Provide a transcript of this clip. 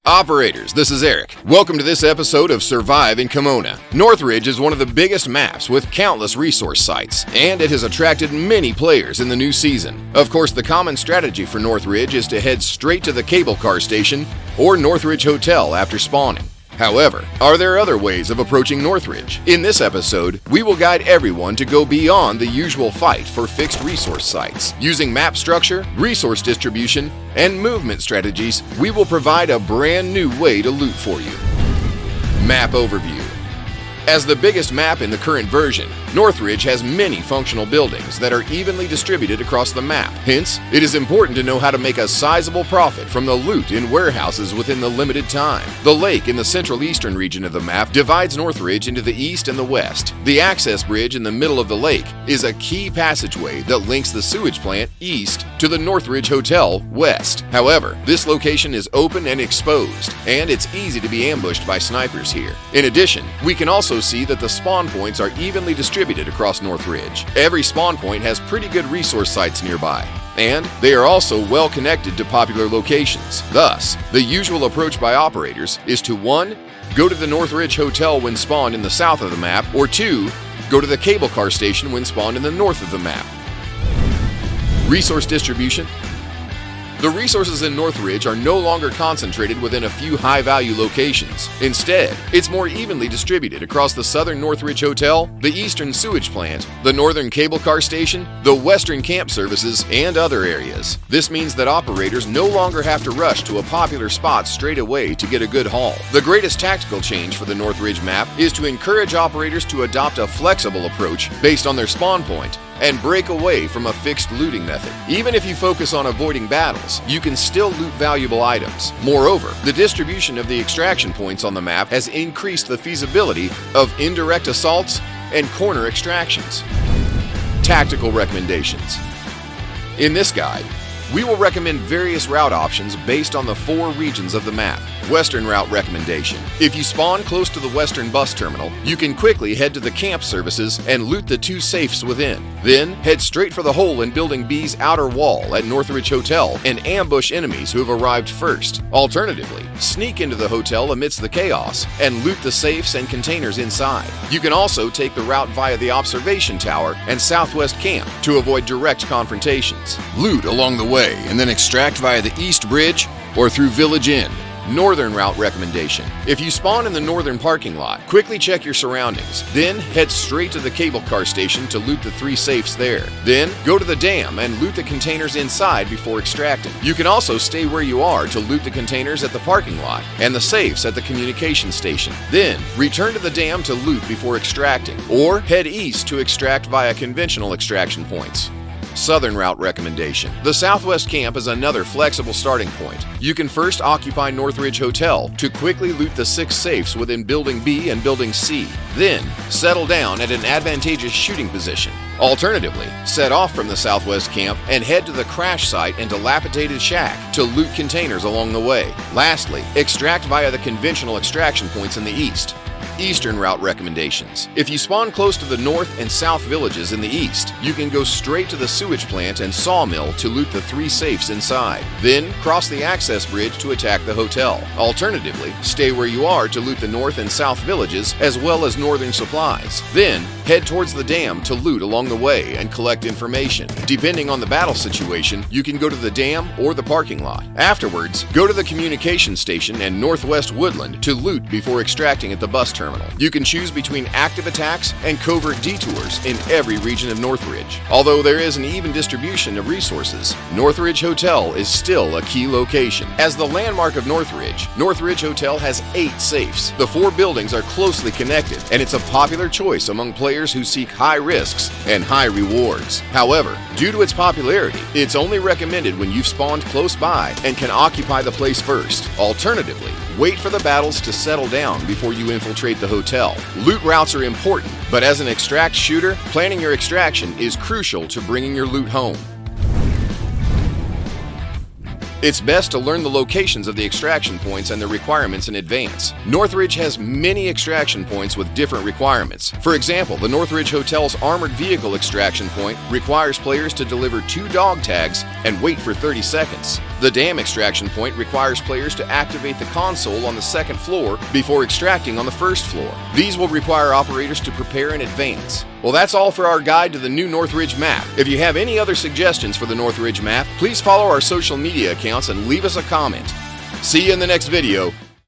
Operators, this is Eric. Welcome to this episode of Survive in Kamona. Northridge is one of the biggest maps with countless resource sites, and it has attracted many players in the new season. Of course, the common strategy for Northridge is to head straight to the cable car station or Northridge Hotel after spawning. However, are there other ways of approaching Northridge? In this episode, we will guide everyone to go beyond the usual fight for fixed resource sites. Using map structure, resource distribution, and movement strategies, we will provide a brand new way to loot for you. Map overview. As the biggest map in the current version, Northridge has many functional buildings that are evenly distributed across the map. Hence, it is important to know how to make a sizable profit from the loot in warehouses within the limited time. The lake in the central eastern region of the map divides Northridge into the east and the west. The access bridge in the middle of the lake is a key passageway that links the sewage plant east to the Northridge Hotel west. However, this location is open and exposed, and it's easy to be ambushed by snipers here. In addition, we can also see that the spawn points are evenly distributed across Northridge. Every spawn point has pretty good resource sites nearby, and they are also well connected to popular locations. Thus, the usual approach by operators is to 1. Go to the Northridge Hotel when spawned in the south of the map, or 2. Go to the cable car station when spawned in the north of the map. Resource distribution. The resources in Northridge are no longer concentrated within a few high-value locations. Instead, it's more evenly distributed across the southern Northridge Hotel, the eastern sewage plant, the northern cable car station, the western camp services, and other areas. This means that operators no longer have to rush to a popular spot straight away to get a good haul. The greatest tactical change for the Northridge map is to encourage operators to adopt a flexible approach based on their spawn point and break away from a fixed looting method. Even if you focus on avoiding battles, you can still loot valuable items. Moreover, the distribution of the extraction points on the map has increased the feasibility of indirect assaults and corner extractions. Tactical recommendations. In this guide, we will recommend various route options based on the 4 regions of the map. Western route recommendation. If you spawn close to the western bus terminal, you can quickly head to the camp services and loot the 2 safes within. Then, head straight for the hole in Building B's outer wall at Northridge Hotel and ambush enemies who have arrived first. Alternatively, sneak into the hotel amidst the chaos and loot the safes and containers inside. You can also take the route via the observation tower and southwest camp to avoid direct confrontations. Loot along the way and then extract via the East Bridge or through Village Inn. Northern route recommendation. If you spawn in the northern parking lot, quickly check your surroundings. Then head straight to the cable car station to loot the 3 safes there. Then go to the dam and loot the containers inside before extracting. You can also stay where you are to loot the containers at the parking lot and the safes at the communication station. Then return to the dam to loot before extracting, or head east to extract via conventional extraction points. Southern route recommendation. The southwest camp is another flexible starting point. You can first occupy Northridge Hotel to quickly loot the 6 safes within Building B and Building C. Then, settle down at an advantageous shooting position. Alternatively, set off from the southwest camp and head to the crash site and dilapidated shack to loot containers along the way. Lastly, extract via the conventional extraction points in the east. Eastern route recommendations. If you spawn close to the north and south villages in the east, you can go straight to the sewage plant and sawmill to loot the 3 safes inside. Then cross the access bridge to attack the hotel. Alternatively, stay where you are to loot the north and south villages as well as northern supplies. Then head towards the dam to loot along the way and collect information. Depending on the battle situation, you can go to the dam or the parking lot. Afterwards, go to the communication station and northwest woodland to loot before extracting at the bus terminal. You can choose between active attacks and covert detours in every region of Northridge. Although there is an even distribution of resources, Northridge Hotel is still a key location. As the landmark of Northridge, Northridge Hotel has 8 safes. The 4 buildings are closely connected, and it's a popular choice among players who seek high risks and high rewards. However, due to its popularity, it's only recommended when you've spawned close by and can occupy the place first. Alternatively, wait for the battles to settle down before you infiltrate the hotel. Loot routes are important, but as an extract shooter, planning your extraction is crucial to bringing your loot home. It's best to learn the locations of the extraction points and their requirements in advance. Northridge has many extraction points with different requirements. For example, the Northridge Hotel's armored vehicle extraction point requires players to deliver 2 dog tags and wait for 30 seconds. The dam extraction point requires players to activate the console on the second floor before extracting on the first floor. These will require operators to prepare in advance. Well, that's all for our guide to the new Northridge map. If you have any other suggestions for the Northridge map, please follow our social media accounts and leave us a comment. See you in the next video.